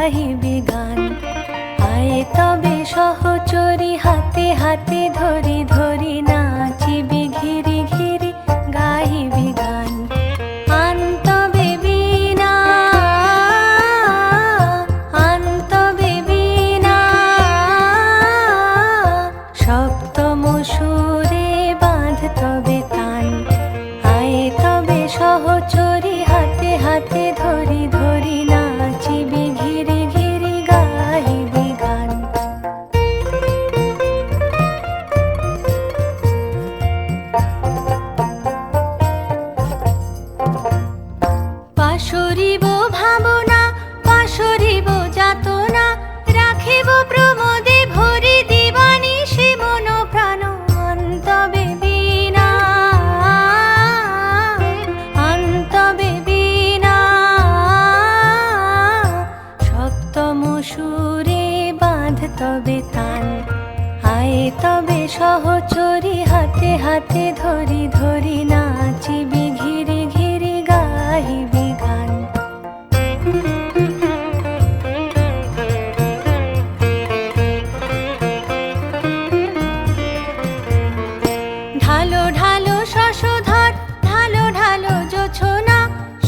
গাহিবে গান। আয়ে তবে সহচরী হাতে হাতে ধরি ধরি নাচিবি ঘিরি ঘিরি গাহিবি গান। আনতবে বীণা আনতবে বীণা সপ্তম সুরে বাঁধ তবে তান। আয়ে তবে সহচরী হাতে হাতে ধরি ধরি নাচিবি ঘিরি ঘিরি গাহিবি গান। পাশরিব ভাবনা পাশরিব যাতনা রাখিব প্রমোদে ভরি দিবানিশি মন প্রাণ। আনতবে বীণা আনতবে বীণা সপ্তম সুরে বাঁধ তবে তান। আয়ে তবে সহচরী হাতে হাতে ধরি ধরি নাচিবি ঘিরি ঘিরি গাহিবি গান। ঢালো ঢালো শশধর ঢালো ঢালো জোছনা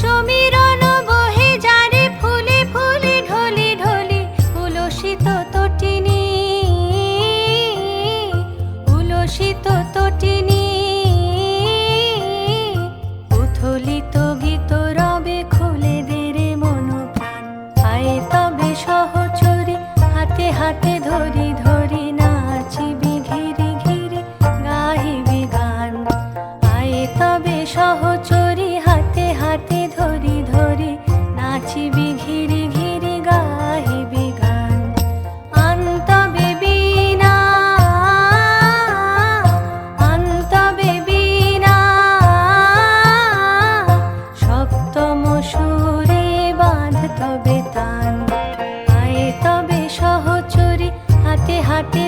সমীরণ বহে যারে ফুলে ফুলে ঢলি ঢলি উলসিত তটিনী উলসিত তটিনী উথলিত গীত রবে খুলে দেরে মন প্রাণ। আয়ে তবে সহচরী হাতে হাতে ধরি ধরি নাচিবি ঘিরি ঘিরি গাহিবি গান। আয়ে তবে সহচরী হাতে হাতে ধরি ধরি নাচিবি ঘিরি ঘিরি গাহিবি গান। আনতবে বীণা আনতবে বীণা সপ্তম সুরে বাঁধ তবে তান। আয়ে তবে সহচরী হাতে হাতে